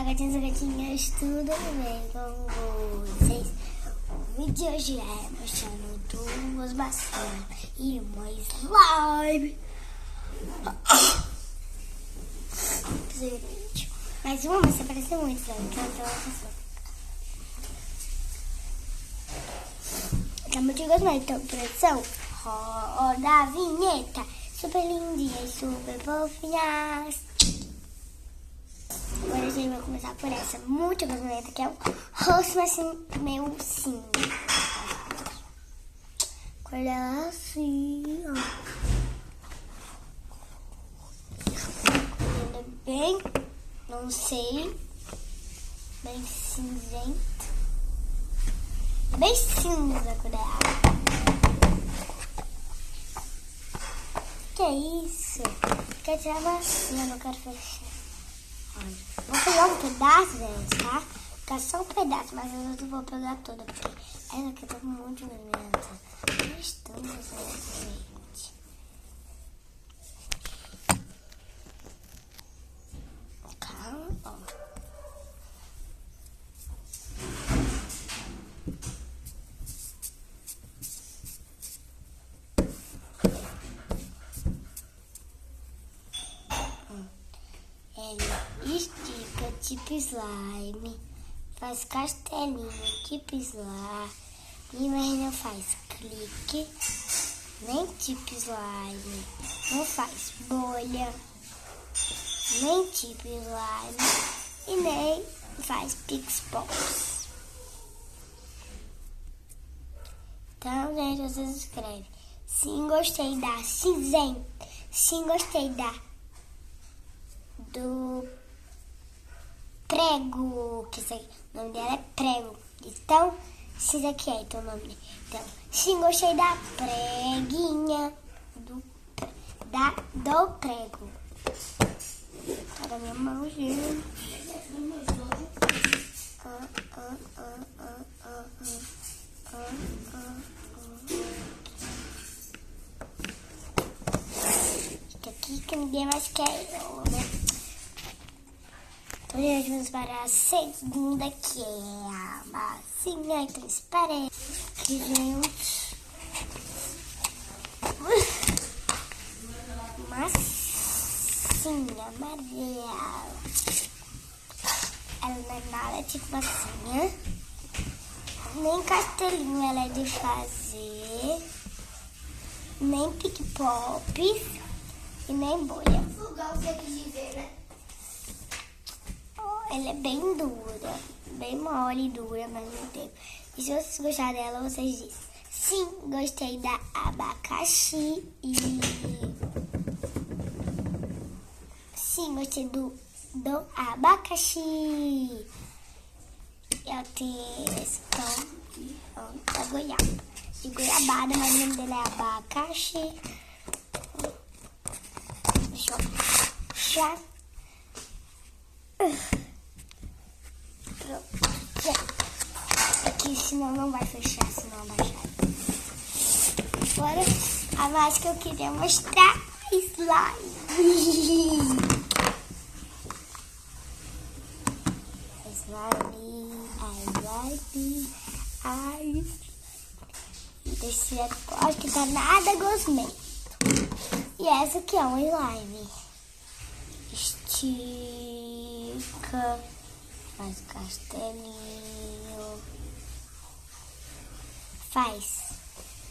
Olá, gatinhos e gatinhas, tudo bem com vocês? O vídeo de hoje é mostrando duas bacinas e uma slime. Mas uma se parece muito slime, então estamos de gostar, então, produção, roda a vinheta, super lindinhas, super fofinhas. Agora a gente vai começar por essa muito gosmenta, que é o rosto assim, meio sim. Cor dela assim, ó. Bem, não sei, bem cinzento. Bem cinza a cor dela. Que é isso? Quer tirar a massinha, não quero fechar. Olha, vou pegar um pedaço, gente, tá? Vou ficar só um pedaço, mas eu não vou pegar toda, porque essa aqui tá muito gosmenta. Mas tão gosmenta, gente. Calma, ó. Ele estica tipo slime, faz castelinho tipo slime, mas não faz clique, nem tipo slime, não faz bolha, nem tipo slime e nem faz pix-pops. Então, gente, vocês escrevem: sim, gostei da cinzenta, sim, gostei do prego, que o nome dela é prego. Então, esse aqui é então, o nome dele. Então, sim, gostei da preguinha do prego. Tá na minha mão, gente. Fica aqui que ninguém mais quer eu, né? Então, gente, vamos para a segunda, que é a massinha transparente. Aqui, gente. Massinha amarela. Ela não é nada tipo massinha. Nem castelinho ela é de fazer. Nem pick-pops. E nem bolha. Você quis dizer, né? Ela é bem dura, bem mole e dura ao mesmo tempo. E se vocês gostarem dela, vocês dizem: sim, gostei da abacaxi. E sim, gostei do abacaxi. Eu tenho esse pão da goiaba, de goiabada, mas o nome dele é abacaxi. Deixa eu puxar. Aqui, senão não vai fechar, senão abaixar. Agora, a mais que eu queria mostrar é slime. Slime. E terceira coisa que tá nada gosmento. E essa aqui é um slime. Estica. Faz castelinho, faz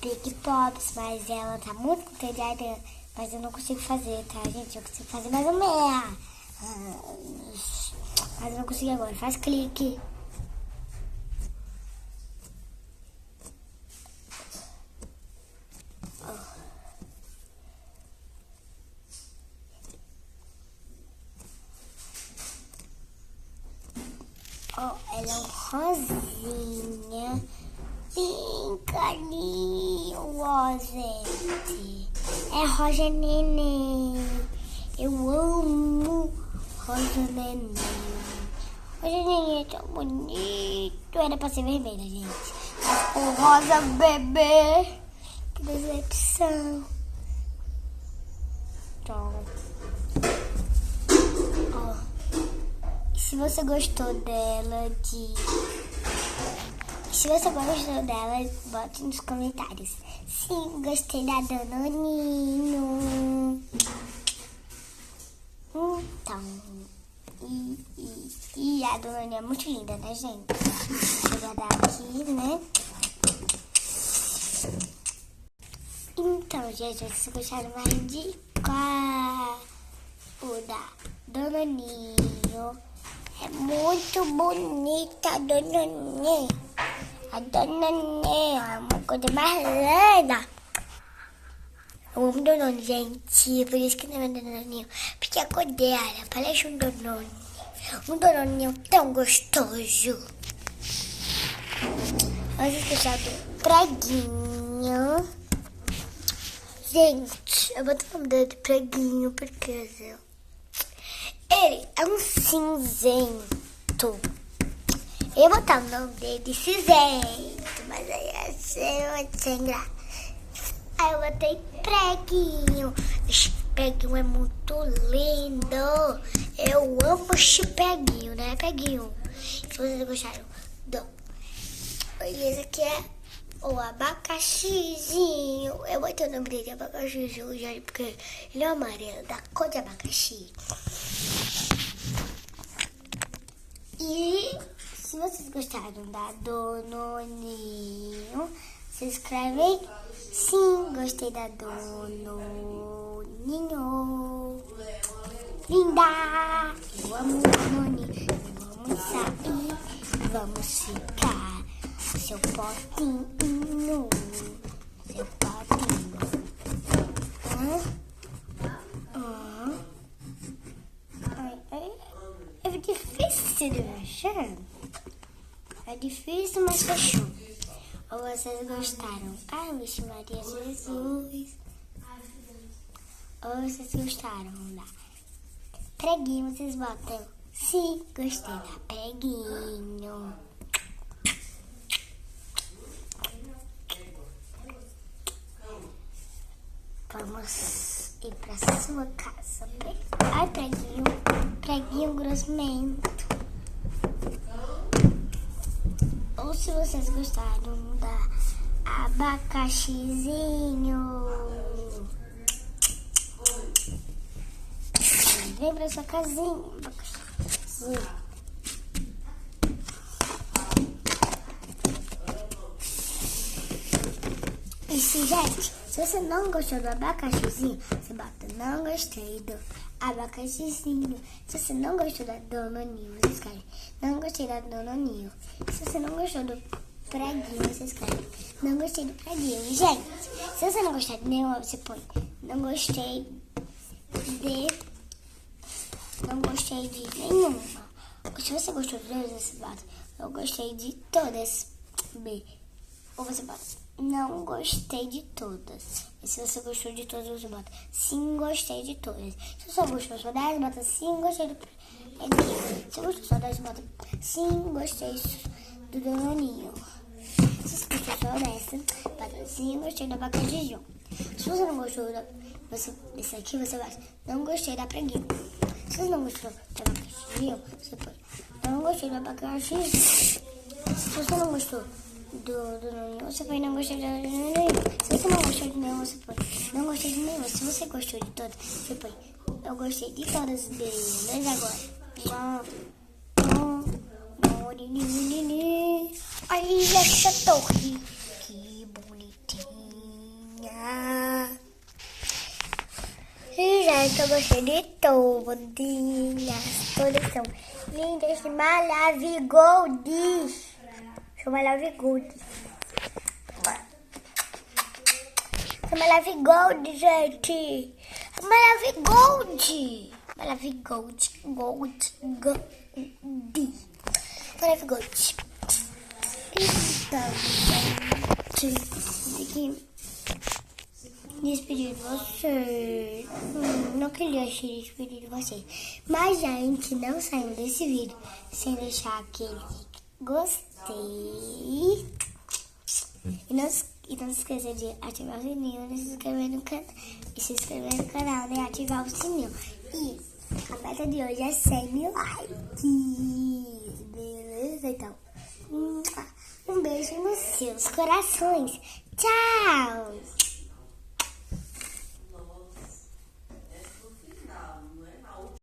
pick-pops, mas ela tá muito entediada, mas eu não consigo fazer, tá, gente? Eu consigo fazer mais ou menos, mas eu não consigo agora. Faz clique. Oh, ela é um rosinha, bem carinho, gente. É rosa neném. Eu amo rosa neném. Rosa neném é tão bonito. Era pra ser vermelha, gente. Mas o rosa bebê. Que decepção. Pronto. Ó. Se você gostou dela, Se você gostou dela, bote nos comentários. Sim, gostei da Danoninho. Então, e a Danoninho é muito linda, né, gente? Vou guardar aqui, né? Então, gente, se gostaram mais de qual? O da Danoninho. É muito bonita a Danoninho. A Danoninho é uma coisa mais linda. Eu amo Danone, gente. Por isso que não é Danoninho. Porque a cor dela parece um Danone. Um Danoninho tão gostoso. Vamos escutar do preguinho. Gente, eu boto o nome dele de preguinho porque ele é um cinzento. Eu vou botar o nome dele de cinzento, mas aí ia ser muito sem graça. Aí eu botei preguinho. Esse preguinho é muito lindo. Eu amo esse preguinho, né, preguinho? Se vocês gostaram esse aqui é o abacaxizinho. Eu botei o nome dele de abacaxizinho, gente, porque ele é amarelo, da cor de abacaxi. E se vocês gostaram da Danoninho, se inscrevem. Sim, gostei da Danoninho. Linda! Eu amo Danoninho. Vamos sair, vamos ficar. Seu potinho. Seu potinho. É difícil de fechar. É difícil, mas fechou. Ou vocês gostaram? Ai, vixe Maria Jesus. Ou vocês gostaram da preguinho? Vocês botam. Sim, gostei da preguinho. Vamos ir pra sua casa. Ai, preguinho. Preguinho grosmento. Ou se vocês gostaram da abacaxizinho. Vem pra sua casinha. Abacaxizinho. E se, gente, se você não gostou do abacaxizinho, você bota não gostei do abacaxizinho. Se você não gostou da Danoninho, você escreve não gostei da Danoninho. Se você não gostou do preguinho, você escreve não gostei do preguinho. Gente, se você não gostar de nenhuma, você põe não gostei de nenhuma. Se você gostou de todas, você bota eu gostei de todas. B. Ou você bota não gostei de todas. E se você gostou de todas, você bota sim, gostei de todas. Se você gostou só das, bota sim, gostei do preguinho. Se você gostou só das, bota sim, gostei do Danoninho. Se você gostou só dessa, bota sim, gostei do abacaxizinho. Se você não gostou desse aqui, você bota não gostei da preguinha. Se você não gostou do abacaxizinho, você põe não gostei do abacaxizinho. Se você não gostou do Danoninho, você põe não gostei do Danoninho. Se você não gostou de nenhum, você põe não gostei de nenhum. Se você gostou de todas, você põe eu gostei de todas deles. Agora olha essa torre, que bonitinha. E gente, eu gostei de todas. Todas são lindas, maravilhosas. São maravilhosas. São maravilhosas, gente. Maravilhosas. Maravilhosas. Maravilhosas. Então, gente, despedir de vocês. Não queria se despedir de vocês. Mas, gente, não saindo desse vídeo sem deixar aquele gostei. E não se esqueça de ativar o sininho, se inscrever no canal, né? Ativar o sininho. E A meta de hoje é 100 mil likes. Beleza? Então, um beijo nos seus corações. Tchau!